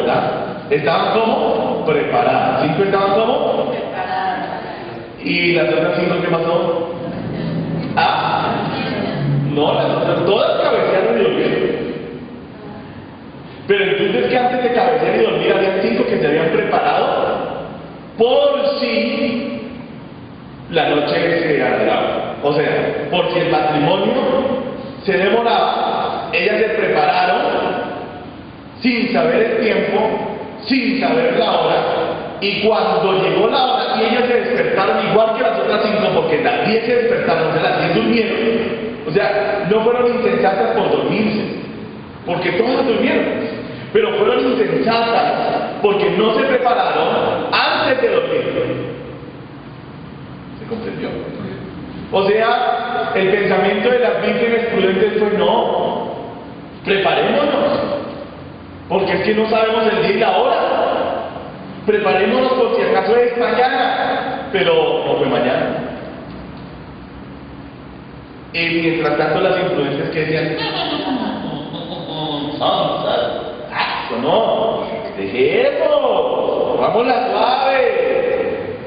¿verdad? Estaban como preparadas. 5 estaban como Preparadas. y las otras 5 ¿qué pasó? Ah, no, las otras todas cabecearon y durmieron. Pero entonces que antes de cabecear y dormir habían 5 que se habían preparado por si la noche se alargaba. O sea, por si el matrimonio se demoraba, ellas se prepararon sin saber el tiempo, sin saber la hora, y cuando llegó la hora y ellas se despertaron igual que las otras 5, porque las 10 se despertaron, o sea, las 10 durmieron. O sea, no fueron insensatas por dormirse, porque todas durmieron, pero fueron insensatas porque no se prepararon antes de dormir. ¿Se comprendió? O sea, el pensamiento de las vírgenes prudentes fue: no, preparémonos, porque es que no sabemos el día y la hora. Preparémonos por si acaso es mañana, pero no fue mañana. Y mientras tanto las imprudentes que decían: no, dejemos, vamos la suave.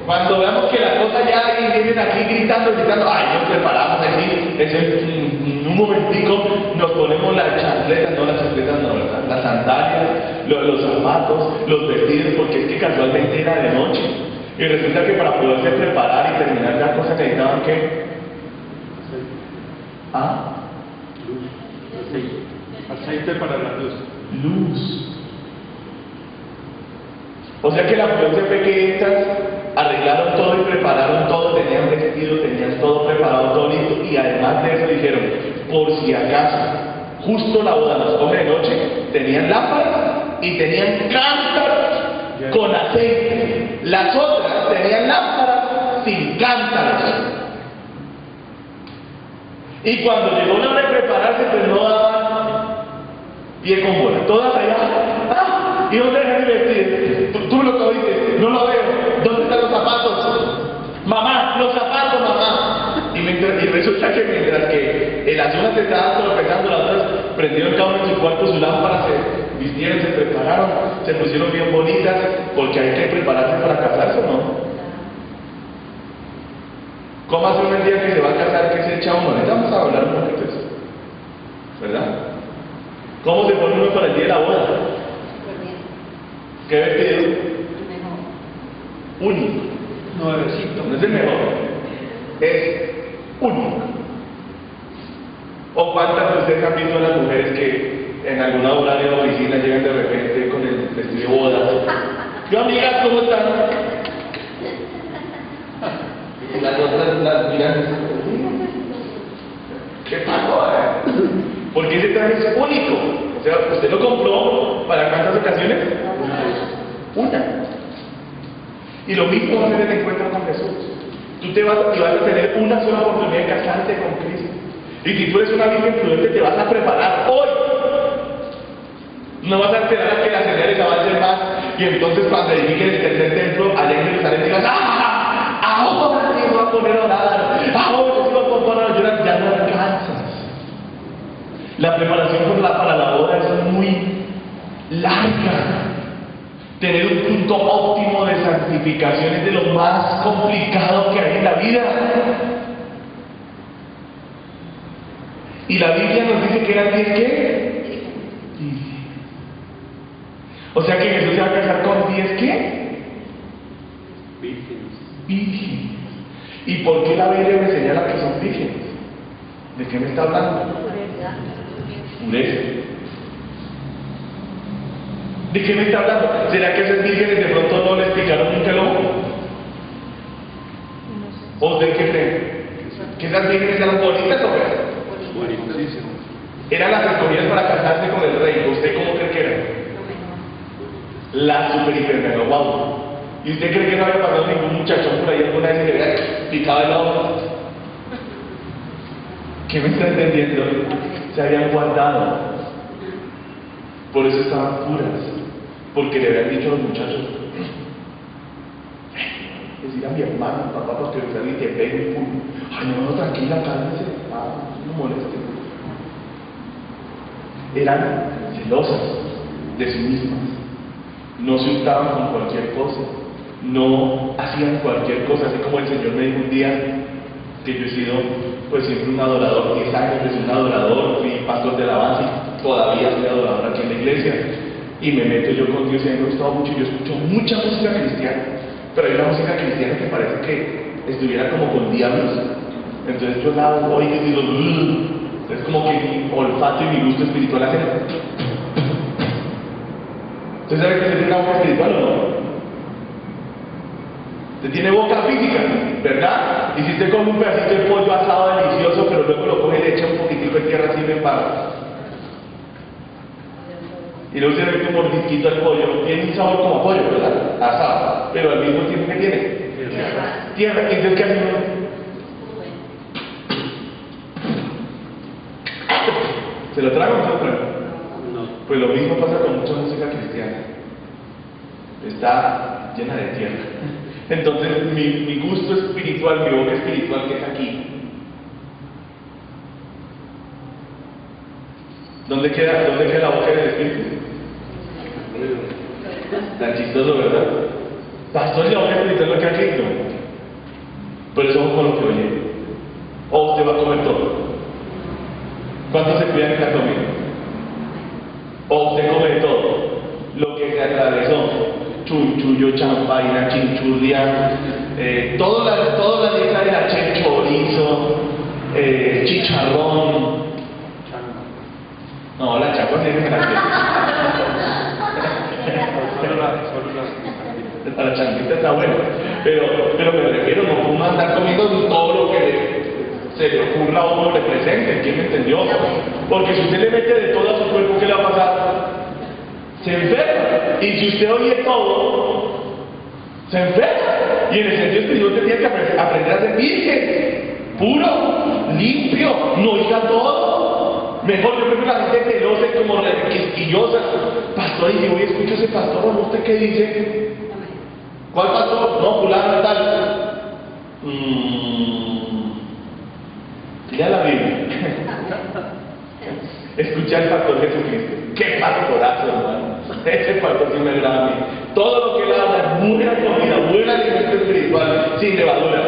Cuando veamos que la cosa ya vienen aquí gritando, ay, nos preparamos aquí, en un momentico nos ponemos las chancletas, no, ¿verdad? Las sandalias, los zapatos, los vestidos, porque es que casualmente era de noche. Y resulta que para poderse preparar y terminar la cosa necesitaban ¿qué? ¿Ah? Luz. Aceite para la luz. Luz. O sea que la prudente fue que estas arreglaron todo y prepararon todo, tenían vestido, tenían todo preparado, todo listo, y además de eso dijeron: por si acaso justo la boda nos coge de noche, tenían lámparas y tenían cántaros con aceite. Las otras tenían lámparas sin cántaros. Y cuando llegó la hora de prepararse, pues no daban pie con bola. Todas allá: ¿y dónde dejan el vestido? Tú lo que oíste, no lo veo. ¿Dónde están los zapatos? Mamá, los zapatos, mamá. Y resulta que mientras que las unas se estaban tropezando, las otras prendieron cada uno en su cuarto su lámpara, se vistieron, se prepararon, se pusieron bien bonitas, porque hay que prepararse para casarse, ¿no? ¿Cómo hace uno el día que se va a casar, que se echa uno? Ahorita vamos a hablar un poquito de eso, ¿verdad? ¿Cómo se pone uno para el día de la boda? ¿Qué vestido? Único. Nuevecito. No es el mejor, es único. ¿O cuántas de ustedes han visto a las mujeres que en alguna hora de la oficina llegan de repente con el vestido de boda? Yo, amigas, ¿cómo están? Y las otras las miran: ¿qué pasó? Porque ese traje es único. O sea, ¿usted lo compró para cuántas ocasiones? Una. Y lo mismo va a ser el encuentro con Jesús. Tú te vas a tener una sola oportunidad de casarte con Cristo. Y si tú eres una virgen prudente, te vas a preparar hoy. No vas a esperar a que las señales avancen más y entonces cuando edifiquen el tercer templo allá en Jerusalén digas: ¡ah! Ahora sí voy a poner a orar. Ahora sí voy a poner a llorar. Ya no alcanzas. La preparación para la boda es muy larga. Tener un punto óptimo de santificación es de lo más complicado que hay en la vida. Y la Biblia nos dice que eran 10 ¿qué? 10. O sea que Jesús se va a casar con 10 ¿qué? Vírgenes. ¿Y por qué la Biblia me señala que son vírgenes? ¿De qué me está hablando? Pureza. ¿De qué me está hablando? ¿Será que esas vírgenes de pronto no les picaron nunca el ojo? ¿O de qué creen? ¿Que esas vírgenes eran bonitas o qué? Eran las escogidas para casarse con el rey. ¿Usted cómo cree que eran? La super hiper mega guau. ¿Y usted cree que no había pasado ningún muchachón por ahí alguna vez que le había picado el ojo? ¿Qué me está entendiendo? Se habían guardado. Por eso estaban puras. Porque le habían dicho a los muchachos: decir a mi hermano, papá, porque alguien te pegue un puño. Ay, no, tranquila, cálmese. No moleste. Eran celosas de sí mismas. no se untaban con cualquier cosa, no hacían cualquier cosa, así como el Señor me dijo un día que yo he sido pues siempre un adorador, 10 años de ser un adorador, fui pastor de alabanza y todavía soy adorador aquí en la iglesia, y me meto yo con Dios y a mí me ha gustado mucho, yo escucho mucha música cristiana, pero hay una música cristiana que parece que estuviera como con diablos, entonces yo la oigo y digo, es como que mi olfato y mi gusto espiritual hacen. ¿Usted sabe que se tiene una boca espiritual o no? Usted tiene boca física, ¿verdad? Y si usted come un pedacito de pollo asado delicioso, pero luego lo coge y le echa un poquitico de tierra así me para. Y luego usted le mete un mordisquito al pollo, tiene un sabor como a pollo, ¿verdad? Asado, pero al mismo tiempo que tiene tierra. ¿Y entonces qué hace uno? ¿Se lo trago o no se lo trago? No. Pues lo mismo pasa con mucha música cristiana. Está llena de tierra. Entonces mi gusto espiritual, mi boca espiritual que es aquí. ¿Dónde queda la boca del espíritu? Tan chistoso, ¿verdad? Pastor, la boca espiritual lo que ha Cristo. Pero eso es con lo que oye. O usted va a comer todo. ¿Cuántos se cuidan en la comida? O usted come de todo, lo que se atravesó, chunchullo, champaina, chinchurria, toda la dieta de la chorizo, chicharrón. No, la chapa tiene que la la chanquita está buena, pero me refiero, no puedo andar comiendo todo lo que se le ocurra a uno le presente, ¿quién me entendió? Porque si usted le mete de todo a su cuerpo, ¿qué le va a pasar? Se enferma. Y si usted oye todo, se enferma. Y en el sentido espiritual usted tiene que aprender a ser virgen, puro, limpio, no oiga todo. Mejor yo creo que la gente celosa y como quisquillosa. Pastor, y si hoy escucho a ese pastor, ¿o usted qué dice? ¿Cuál pastor? No, fulano tal. Ya la Biblia. Escuché al pastor Jesucristo. ¡Qué pastorazo, hermano! Ese pastor sí me agrada a mí. Todo lo que él habla es buena comida, buen alimento espiritual, sin levadura.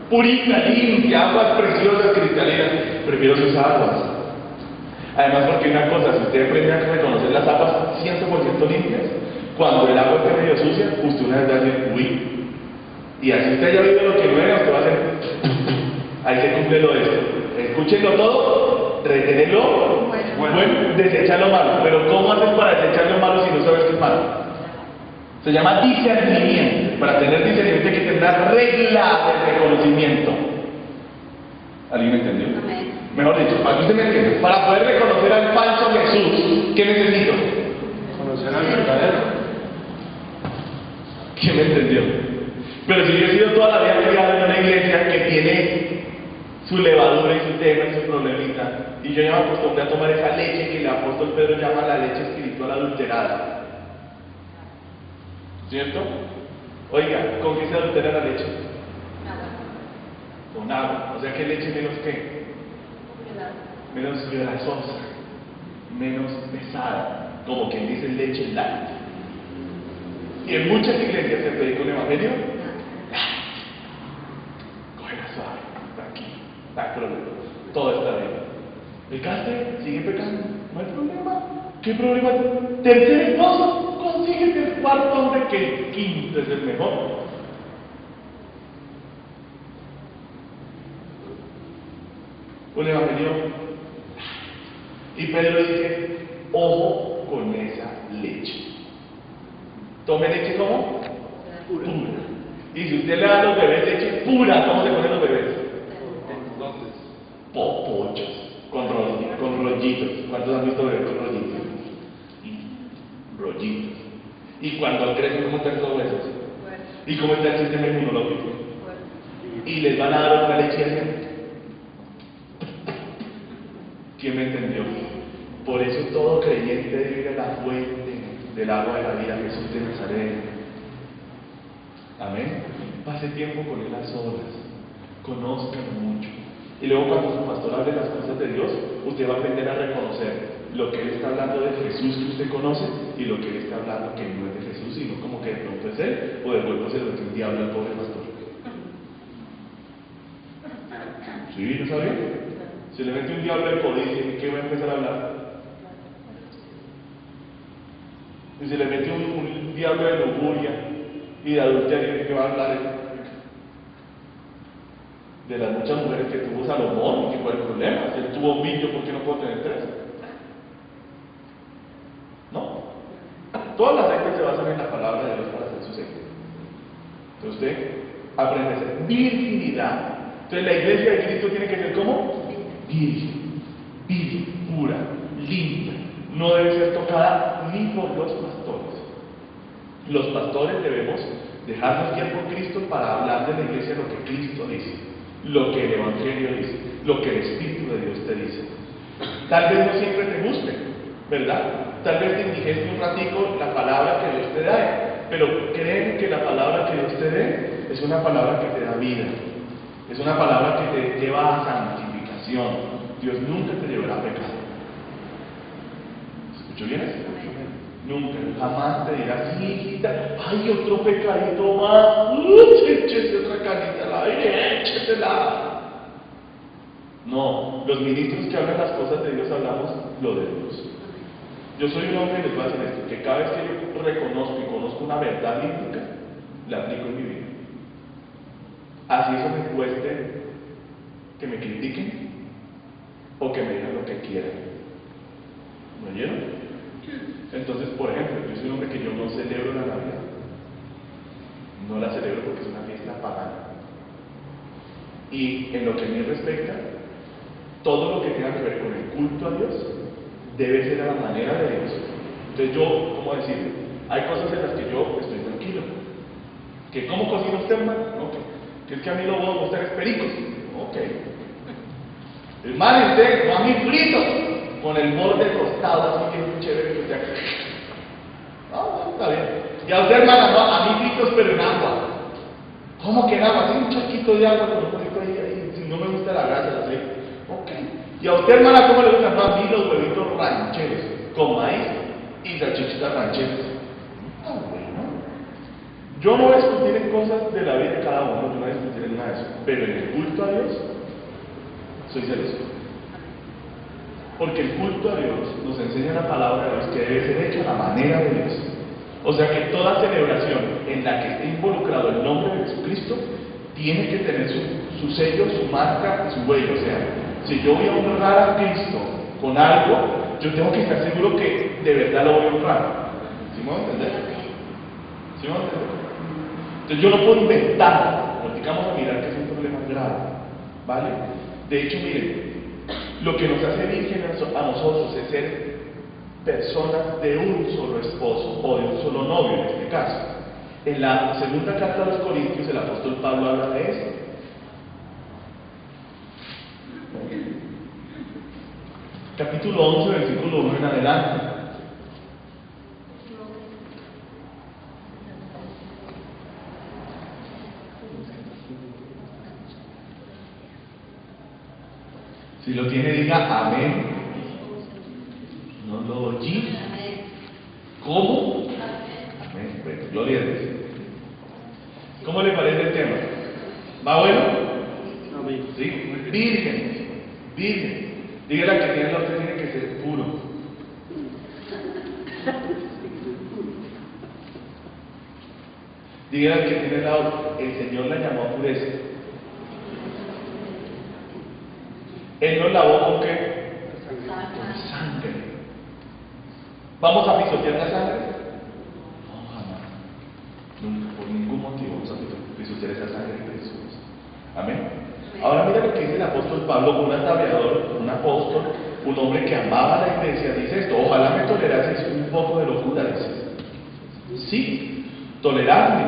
Purita, limpia, aguas preciosas, cristalinas. Prefiero sus aguas. Además, porque una cosa, si usted aprende a reconocer las aguas 100% limpias, cuando el agua esté medio sucia, usted una vez va a decir, uy. Y así usted haya oído lo que no era, usted va a hacer. Ahí se cumple lo de esto. Escúchenlo todo, retenerlo, bueno, desechar lo malo. Pero ¿cómo haces para desechar lo malo si no sabes que es malo? Se llama discernimiento. Para tener discernimiento hay que tener una regla de reconocimiento. ¿Alguien me entendió? Mejor dicho, para que usted me entienda, para poder reconocer al falso Jesús, ¿qué necesito? Conocer al verdadero. ¿Quién me entendió? Pero si yo he sido toda la vida criado en una iglesia que tiene su levadura y su tema y su problemita, y yo ya me acostumbré a tomar esa leche que el apóstol Pedro llama la leche espiritual adulterada. ¿Cierto? Oiga, ¿con qué se adultera la leche? Con agua. O sea, ¿qué leche menos qué? Menos grasosa, menos pesada, como quien dice leche light. Y en muchas iglesias se predica un evangelio, cógela suave, tranquilo, no hay problema, todo está bien. ¿Pecaste? Sigue pecando, no hay problema. ¿Qué problema? Tercer esposo, consíguete el cuarto hombre que el quinto es el mejor. Un evangelio. Y Pedro dice, ojo con esa leche. Tome leche como pura. Y si usted le da a los bebés leche pura, ¿cómo se ponen los bebés? Popochos, con rollitos. ¿Cuántos han visto bebés con rollitos? Rollitos. Y cuando crecen, ¿cómo están todos esos? ¿Y cómo está el sistema inmunológico? Y les van a dar otra leche así. ¿Quién me entendió? Por eso todo creyente debe ir a la fuente del agua de la vida, Jesús de Nazaret. Amén. Pase tiempo con él a solas, conózcalo mucho. Y luego cuando su pastor hable las cosas de Dios, usted va a aprender a reconocer lo que él está hablando de Jesús que usted conoce y lo que él está hablando que no es de Jesús, sino como que de pronto es él, o de vuelvo se lo metió un diablo al pobre pastor. ¿Sí? ¿No sabía? Se le mete un diablo de codicia, ¿y qué va a empezar a hablar? Y se le mete un diablo de lujuria y de adulterio, ¿y qué va a hablar él? De las muchas mujeres que tuvo Salomón, ¿qué fue el problema? Si él tuvo 1000, ¿yo por qué no puedo tener 3? ¿No? Todas las sectas se basan en la palabra de Dios para hacer su secta. Entonces usted aprende a ser virginidad. Entonces la iglesia de Cristo tiene que ser ¿cómo? Virgen, pura, limpia. No debe ser tocada ni por los pastores. Los pastores debemos dejarnos guiar por Cristo para hablar de la iglesia lo que Cristo dice, lo que el Evangelio dice, lo que el Espíritu de Dios te dice. Tal vez no siempre te guste, ¿verdad? Tal vez te indigeste un ratico la palabra que Dios te da, pero créeme que la palabra que Dios te dé es una palabra que te da vida, es una palabra que te lleva a santificación. Dios nunca te llevará a pecado. ¿Escuchó bien eso? Nunca, jamás te dirá, sí, hijita, hay otro pecadito más, échese otra canita al aire, échesela. No, los ministros que hablan las cosas de Dios hablamos lo de Dios. Yo soy un hombre y les voy a decir esto, que cada vez que yo reconozco y conozco una verdad bíblica, la aplico en mi vida. Así eso me cueste que me critiquen o que me digan lo que quieran. ¿Me oyeron? Entonces, por ejemplo, yo soy un hombre que yo no celebro la Navidad. No la celebro porque es una fiesta pagana. Y en lo que a mí respecta, todo lo que tenga que ver con el culto a Dios debe ser a la manera de Dios. Entonces yo, ¿cómo decirlo? Hay cosas en las que yo estoy tranquilo. ¿Que cómo cocina usted, hermano? Ok. Que es que a mí lo que me gusta es pericos. Ok. Hermano, usted, no a mí frito, con el borde tostado así bien chévere que usted. No, está bien. Y a usted, hermana, no, a mí fritos pero en agua. ¿Cómo que en agua? Así un charquito de agua con un poquito ahí, si no me gusta la grasa, el aceite. Ok. Y a usted, hermana, ¿cómo le gustan? No, a mí los huevitos rancheros, con maíz y salchichitas rancheras. Ah, bueno. Yo no voy a discutir en cosas de la vida de cada uno, yo no voy a discutir en nada de eso. Pero en el culto a Dios, soy celoso. Porque el culto a Dios nos enseña la palabra de Dios que debe ser hecha a la manera de Dios. O sea que toda celebración en la que esté involucrado el nombre de Jesucristo tiene que tener su sello, su marca y su huella. O sea, si yo voy a honrar a Cristo con algo, yo tengo que estar seguro que de verdad lo voy a honrar. ¿Sí me van a entender? ¿Sí me van a entender? Entonces yo no puedo inventar, digamos a mirar que es un problema grave, ¿vale? De hecho, miren, lo que nos hace vírgenes a nosotros es ser personas de un solo esposo o de un solo novio en este caso. En la segunda carta a los Corintios el apóstol Pablo habla de esto. Capítulo 11, versículo 1 en adelante. Si lo tiene, diga amén. No lo oí. ¿Cómo? Amén. Bueno, gloria a Dios. ¿Cómo le parece el tema? ¿Va bueno? Amén. Sí, virgen. Virgen. Dígale que tiene la otra, tiene que ser puro. Dígale que tiene la otra, el Señor la llamó a pureza. Él nos lavó con qué? Con sangre. ¿Vamos a pisotear la sangre? No, jamás. Nunca, por ningún motivo vamos a pisotear esa sangre de Jesús. Amén. Ahora mira lo que dice el apóstol Pablo, un ataviador, un apóstol, un hombre que amaba a la iglesia, dice esto: ojalá me tolerases un poco de locura, dice. Sí, toleradme,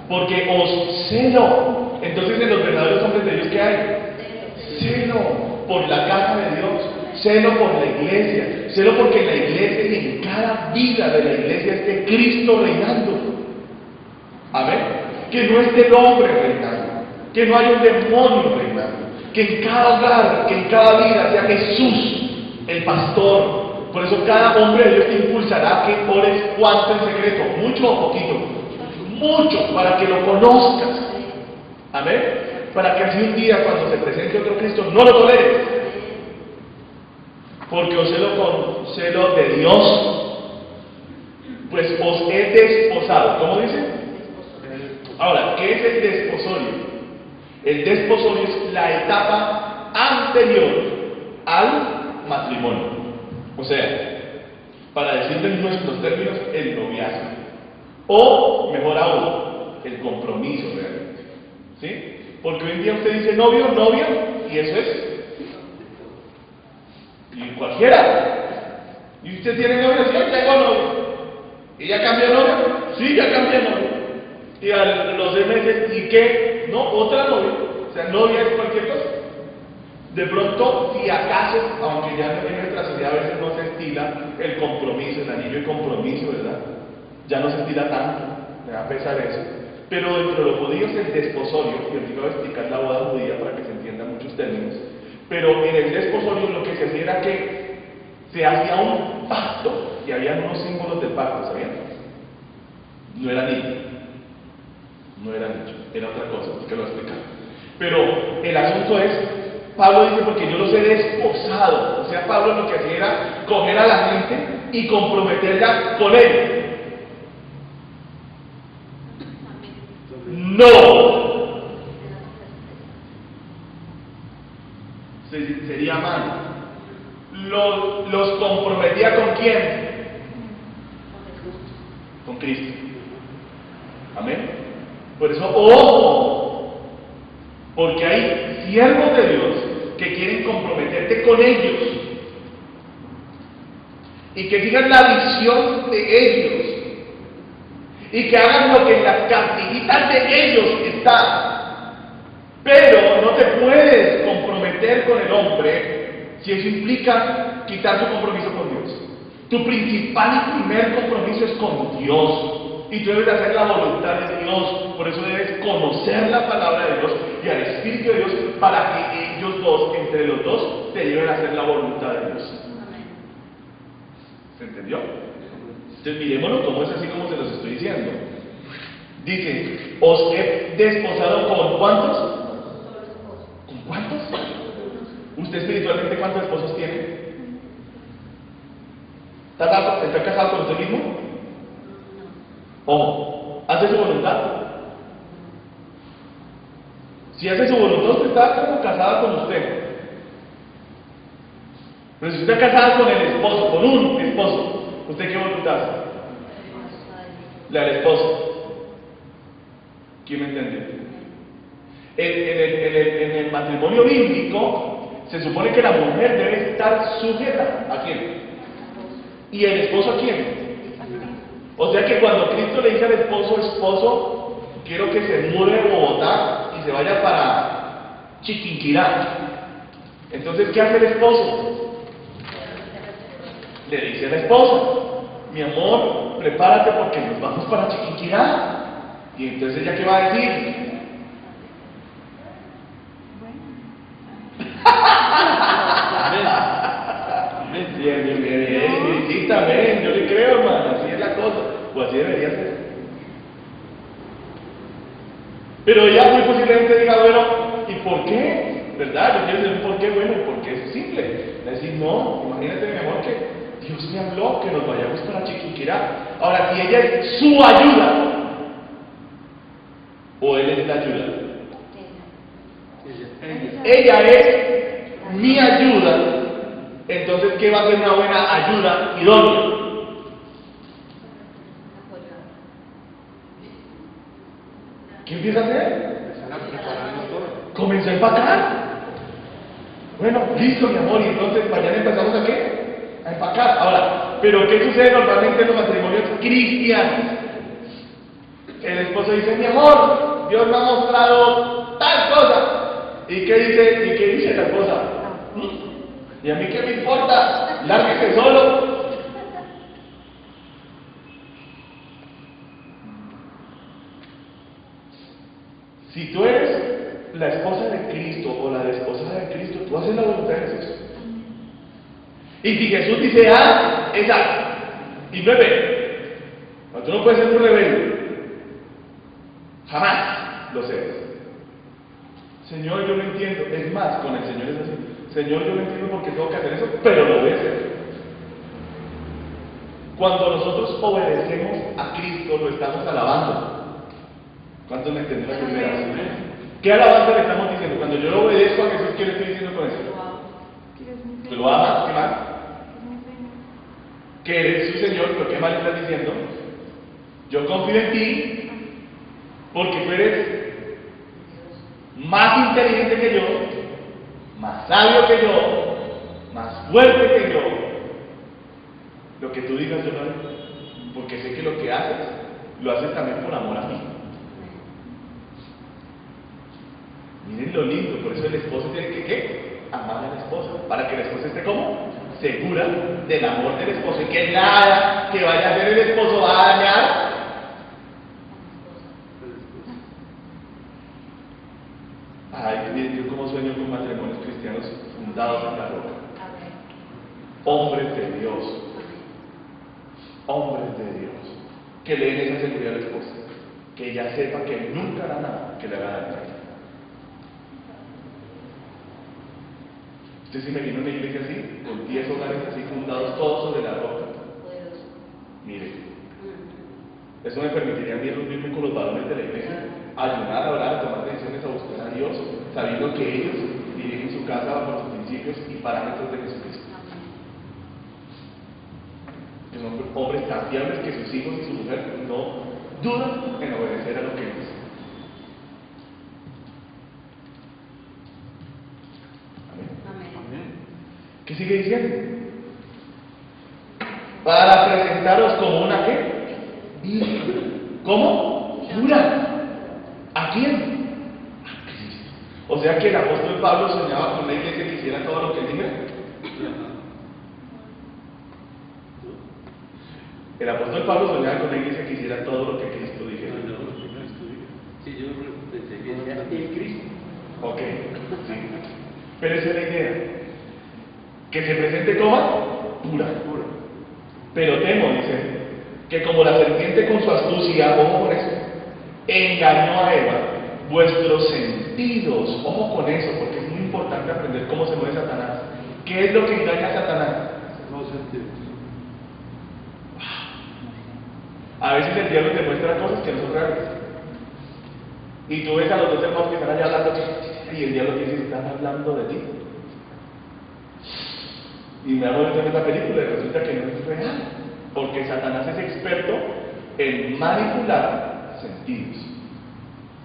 porque os celo. Entonces en los verdaderos hombres de Dios, ¿qué hay? Celo por la casa de Dios, celo por la iglesia, celo porque en la iglesia y en cada vida de la iglesia esté Cristo reinando. Amén. Que no esté el hombre reinando, que no haya un demonio reinando, que en cada hogar, que en cada vida sea Jesús el pastor. Por eso cada hombre de Dios te impulsará a que ores cuánto en secreto, mucho o poquito, mucho, para que lo conozcas. Amén. Para que así un día cuando se presente otro Cristo no lo toleres. Porque os celo con celo de Dios, pues os he desposado. ¿Cómo dice? Ahora, ¿qué es el desposorio? El desposorio es la etapa anterior al matrimonio. O sea, para decirlo en nuestros términos, el noviazgo. O, mejor aún, el compromiso realmente. ¿Sí? Porque hoy en día usted dice novio, novia, y eso es. Y cualquiera. ¿Y usted tiene novia? Sí, tengo novio. ¿Y ya cambió novia? Sí, ya cambié novia. Y a los 6 meses, ¿y qué? No, otra novia. O sea, novia es cualquier cosa. De pronto, si acaso, aunque ya en nuestra sociedad a veces no se estila el compromiso, el anillo de compromiso, ¿verdad? Ya no se estila tanto, me da pesar eso. Pero dentro de los judíos el desposorio, y ahorita voy a explicar la boda judía para que se entiendan muchos términos, pero en el desposorio lo que se hacía era que se hacía un pacto, y había unos símbolos del pacto, ¿sabían? No era niño, no era nicho, era otra cosa, que lo voy a explicar. Pero el asunto es, Pablo dice, porque yo los he desposado. O sea, Pablo lo que hacía era coger a la gente y comprometerla con él. No. Sería mal. Los comprometía con quién? Con Cristo. Amén. Por eso, ojo, porque hay siervos de Dios que quieren comprometerte con ellos y que sigan la visión de ellos y que hagan lo que en las cartillitas de ellos está. Pero no te puedes comprometer con el hombre si eso implica quitar tu compromiso con Dios. Tu principal y primer compromiso es con Dios. Y tú debes hacer la voluntad de Dios. Por eso debes conocer la palabra de Dios y al Espíritu de Dios para que ellos dos, entre los dos, te lleven a hacer la voluntad de Dios. ¿Se entendió? Entonces miremoslo como es así como se los estoy diciendo. Dice, os he desposado con ¿cuántos? ¿Con cuántos? ¿Usted espiritualmente cuántos esposos tiene? ¿Está casado con usted mismo? Ojo, ¿hace su voluntad? Si hace su voluntad, usted está como casada con usted. Pero si usted está casada con el esposo, con un esposo, ¿usted qué voluntad hace? La del esposo. ¿Quién me entiende? En el matrimonio bíblico se supone que la mujer debe estar sujeta ¿a quién? ¿Y el esposo a quién? O sea que cuando Cristo le dice al esposo, esposo, quiero que se mude de Bogotá y se vaya para Chiquinquirá. Entonces, ¿qué hace el esposo? Le dice a la esposa, mi amor, prepárate porque nos vamos para Chiquinquirá. Y entonces ella ¿qué va a decir? Bien, sí, también, yo le creo, hermano, así es la cosa, o así debería ser. Pero ella muy posiblemente diga, bueno, ¿y por qué? ¿Verdad? Yo quiero decir un por qué, bueno, porque es simple. Decir, no, imagínate, mi amor, que Dios me habló que nos vayamos para Chiquinquirá. Ahora, si ella es su ayuda, o él es la ayuda. Ella es mi ayuda. Entonces, ¿qué va a ser una buena ayuda idónea? ¿Qué empieza a hacer? Comenzó a empacar. Bueno, listo, mi amor, y entonces mañana empezamos ¿a qué? A empacar. Ahora, ¿pero qué sucede normalmente en los matrimonios cristianos? El esposo dice, mi amor, Dios me ha mostrado tal cosa. ¿Y qué dice la esposa? ¿Y a mí qué me importa? Lárguese solo. Si tú eres la esposa de Cristo o la desposada de Cristo, tú haces la voluntad de Jesús. Y si Jesús dice A, es A. Y no es B. No, tú no puedes ser un rebelde. Jamás lo seas. Señor, yo lo entiendo. Es más, con el Señor es así. Señor, yo lo entiendo porque tengo que hacer eso, pero lo voy a hacer. Cuando nosotros obedecemos a Cristo, lo estamos alabando. ¿Cuántos me entienden la primera vez? ¿Qué alabanza le estamos diciendo? Cuando yo lo obedezco a Jesús, ¿qué le estoy diciendo con eso? ¿Que lo amas? ¿Qué más? Que eres su Señor, pero ¿qué más le estás diciendo? Yo confío en ti porque tú eres más inteligente que yo, más sabio que yo, más fuerte que yo. Lo que tú digas yo lo haré, porque sé que lo que haces, lo haces también por amor a mí. Miren lo lindo, por eso el esposo tiene que ¿qué? Amar a la esposa, para que la esposa esté como segura del amor del esposo y que nada que vaya a hacer el esposo va a dañar. Ay, yo como sueño con matrimonios cristianos fundados en la roca. Hombres de Dios. Hombres de Dios. Que le den esa seguridad a la esposa. Que ella sepa que nunca hará nada que le haga daño. Usted se imagina una iglesia así, con 10 hogares así fundados todos sobre la roca. Mire, eso me permitiría a mí reunirme con los varones de la iglesia, ayunar, a orar, a tomar decisiones, a buscar a Dios, sabiendo que ellos dirigen su casa bajo los principios y parámetros de Jesucristo. Que son hombres tan fiables que sus hijos y su mujer no dudan en obedecer a lo que dicen. ¿Qué sigue diciendo? Para presentaros como una ¿qué? Virgen. ¿Cómo? Pura. ¿A quién? A Cristo. O sea que el apóstol Pablo soñaba con una iglesia que hiciera todo lo que él dijera. El apóstol Pablo soñaba con una iglesia que hiciera todo lo que Cristo dijera. Sí, yo pensé que era el Cristo. Ok, sí. Pero esa es la idea. Que se presente como pura. Pero temo, dice, que como la serpiente con su astucia, ojo con eso, engañó a Eva, vuestros sentidos, ojo con eso, porque es muy importante aprender cómo se mueve Satanás. ¿Qué es lo que engaña a Satanás? Los sentidos. A veces el diablo te muestra cosas que no son reales. Y tú ves a los dos hermanos que están allá hablando, y el diablo te dice, están hablando de ti. Y me hago en esta película y resulta que no es real, porque Satanás es experto en manipular sentidos.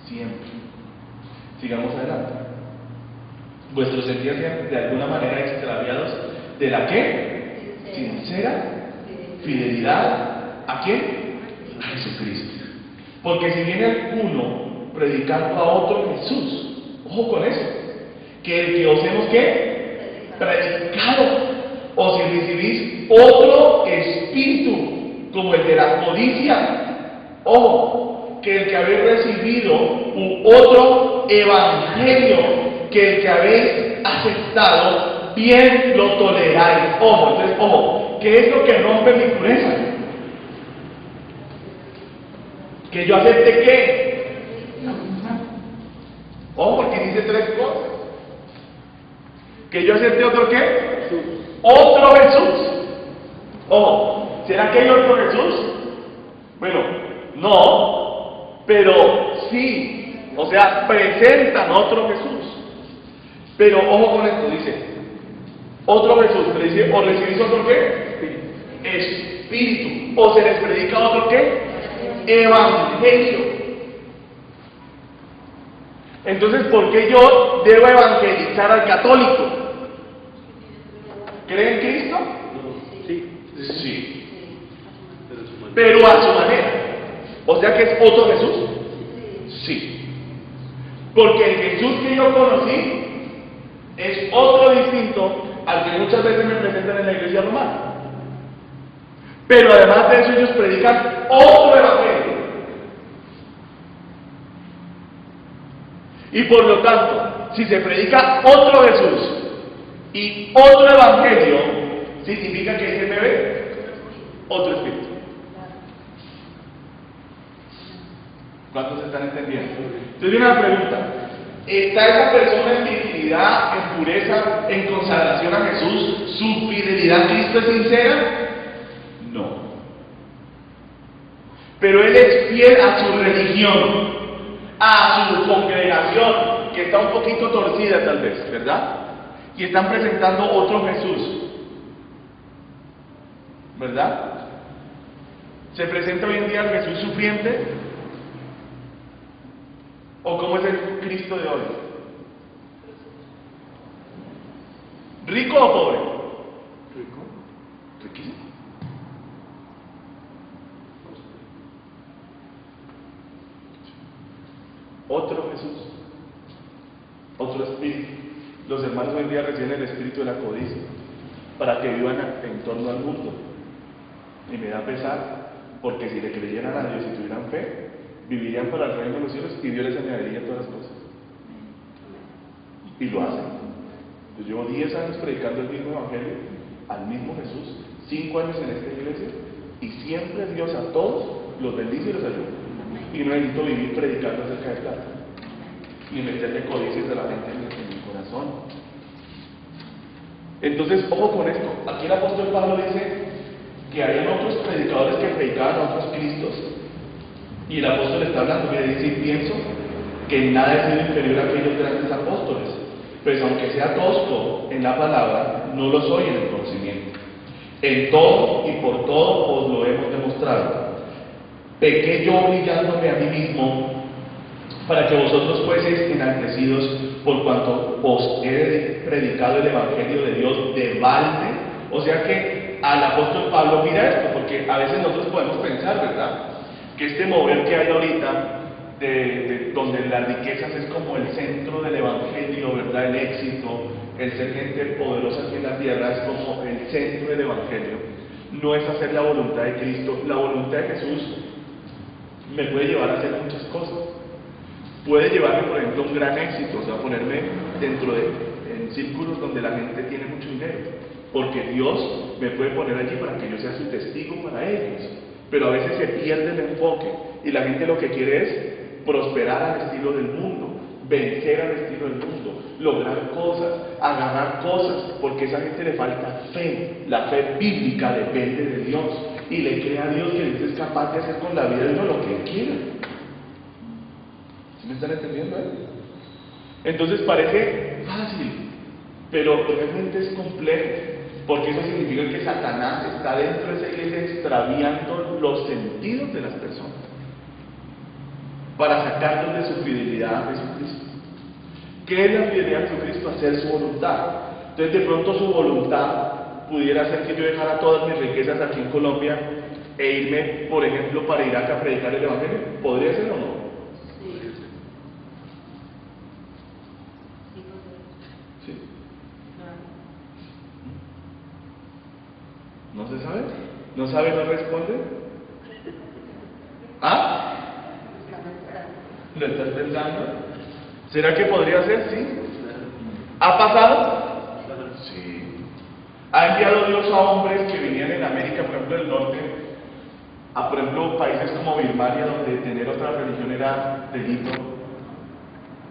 Siempre. Sigamos adelante. Vuestros sentidos sean de alguna manera extraviados de la ¿qué? Sincera fidelidad. ¿A quién? A Jesucristo. Porque si viene alguno predicando a otro Jesús, ojo con eso, que el que os hemos ¿qué? Predicado. O si recibís otro espíritu, como el de la codicia, ojo, que el que habéis recibido otro evangelio, que el que habéis aceptado, bien lo toleráis. Ojo, entonces, ojo, ¿qué es lo que rompe mi pureza? Que yo acepte qué. Ojo, porque dice tres cosas. Que yo acepte otro qué. Otro Jesús. Ojo, ¿será que hay otro Jesús? Bueno, no, pero sí. O sea, presentan otro Jesús. Pero ojo con esto, dice, otro Jesús, pero dice, ¿o recibís otro qué? Espíritu. ¿O se les predica otro qué? Evangelio. Entonces, ¿por qué yo debo evangelizar al católico? ¿Cree en Cristo? Sí. Sí. Pero a su manera. O sea que es otro Jesús. Sí. Porque el Jesús que yo conocí es otro distinto al que muchas veces me presentan en la iglesia romana. Pero además de eso ellos predican otro evangelio. Y por lo tanto, si se predica otro Jesús y otro evangelio, significa que ese bebé, otro espíritu. ¿Cuántos están entendiendo? Entonces viene la pregunta: ¿está esa persona en virginidad, en pureza, en consagración a Jesús? ¿Su fidelidad a Cristo es sincera? No. Pero él es fiel a su religión, a su congregación, que está un poquito torcida tal vez, ¿verdad? Y están presentando otro Jesús, ¿verdad? ¿Se presenta hoy en día el Jesús sufriente? ¿O cómo es el Cristo de hoy? ¿Rico o pobre? Rico. Riquísimo. Otro Jesús, otro espíritu. Los hermanos hoy en día reciben el espíritu de la codicia para que vivan en torno al mundo. Y me da pesar, porque si le creyeran a Dios y tuvieran fe, vivirían para el reino de los cielos y Dios les añadiría todas las cosas. Y lo hacen. Yo llevo 10 años predicando el mismo evangelio, al mismo Jesús, 5 años en esta iglesia, y siempre Dios a todos los bendice y los ayuda. Y no necesito vivir predicando acerca de plata, ni meterle codicias a la gente en mi corazón. Entonces, ojo con esto. Aquí el apóstol Pablo dice que habían otros predicadores que predicaban a otros Cristos, y el apóstol está hablando, mire, dice: y pienso que en nada he sido inferior a aquellos grandes apóstoles, pues aunque sea tosco en la palabra, no lo soy en el conocimiento. En todo y por todo os lo hemos demostrado. Pequé yo humillándome a mí mismo, para que vosotros fueseis enaltecidos, por cuanto os he predicado el evangelio de Dios de balde. O sea que al apóstol Pablo mira esto, porque a veces nosotros podemos pensar, ¿verdad?, que este mover que hay ahorita, donde las riquezas es como el centro del evangelio, ¿verdad?, el éxito, el ser gente poderosa aquí en la tierra es como el centro del evangelio. No es hacer la voluntad de Cristo. La voluntad de Jesús me puede llevar a hacer muchas cosas. Puede llevarme, por ejemplo, a un gran éxito, o sea, ponerme en círculos donde la gente tiene mucho dinero, porque Dios me puede poner allí para que yo sea su testigo para ellos. Pero a veces se pierde el enfoque y la gente lo que quiere es prosperar al estilo del mundo, vencer al estilo del mundo, lograr cosas, agarrar cosas, porque a esa gente le falta fe. La fe bíblica depende de Dios y le cree a Dios que Dios es capaz de hacer con la vida de uno lo que Él quiera. ¿Sí me están entendiendo? Entonces parece fácil, pero realmente es complejo, porque eso significa que Satanás está dentro de esa iglesia extraviando los sentidos de las personas para sacarlos de su fidelidad a Jesucristo. ¿Qué es la fidelidad a Jesucristo? Hacer su voluntad. Entonces de pronto su voluntad pudiera ser que yo dejara todas mis riquezas aquí en Colombia e irme, por ejemplo, para Irak a predicar el evangelio. ¿Podría ser o no? Sí. ¿No se sabe? ¿No sabe? ¿No responde? ¿Ah? ¿Lo estás pensando? ¿Será que podría ser? Sí. ¿Ha pasado? Sí. ¿Ha enviado Dios a hombres que vinían en América, por ejemplo, del norte, a, por ejemplo, países como Birmania, donde tener otra religión era delito,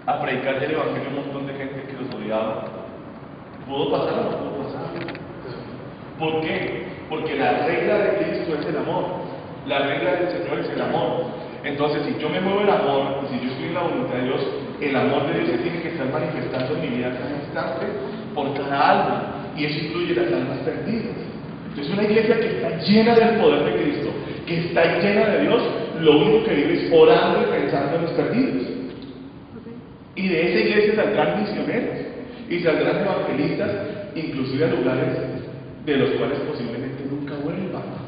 a predicar el evangelio a un montón de gente que los odiaba? ¿Pudo pasar o no pudo pasar? ¿Por qué? Porque la regla de Cristo es el amor. La regla del Señor es el amor. Entonces, si yo me muevo el amor, y si yo estoy en la voluntad de Dios, el amor de Dios se tiene que estar manifestando en mi vida cada instante por cada alma, y eso incluye las almas perdidas. Entonces, una iglesia que está llena del poder de Cristo, que está llena de Dios, lo único que vive es orando y pensando en los perdidos. Y de esa iglesia saldrán misioneros y saldrán evangelistas, inclusive a lugares de los cuales posiblemente nunca vuelvan.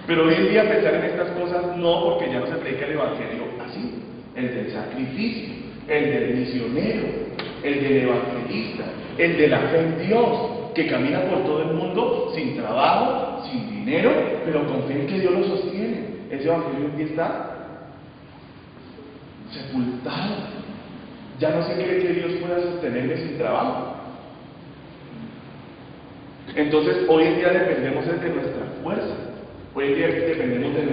Pero hoy en día pensar en estas cosas no, porque ya no se predica el evangelio así, el del sacrificio, el del misionero, el del evangelista, el de la fe en Dios, que camina por todo el mundo sin trabajo, sin dinero, pero confía en que Dios lo sostiene. Ese evangelio hoy en día está sepultado. Ya no se cree que Dios pueda sostenerme sin trabajo. Entonces hoy en día dependemos de nuestra fuerza. Hoy en día dependemos de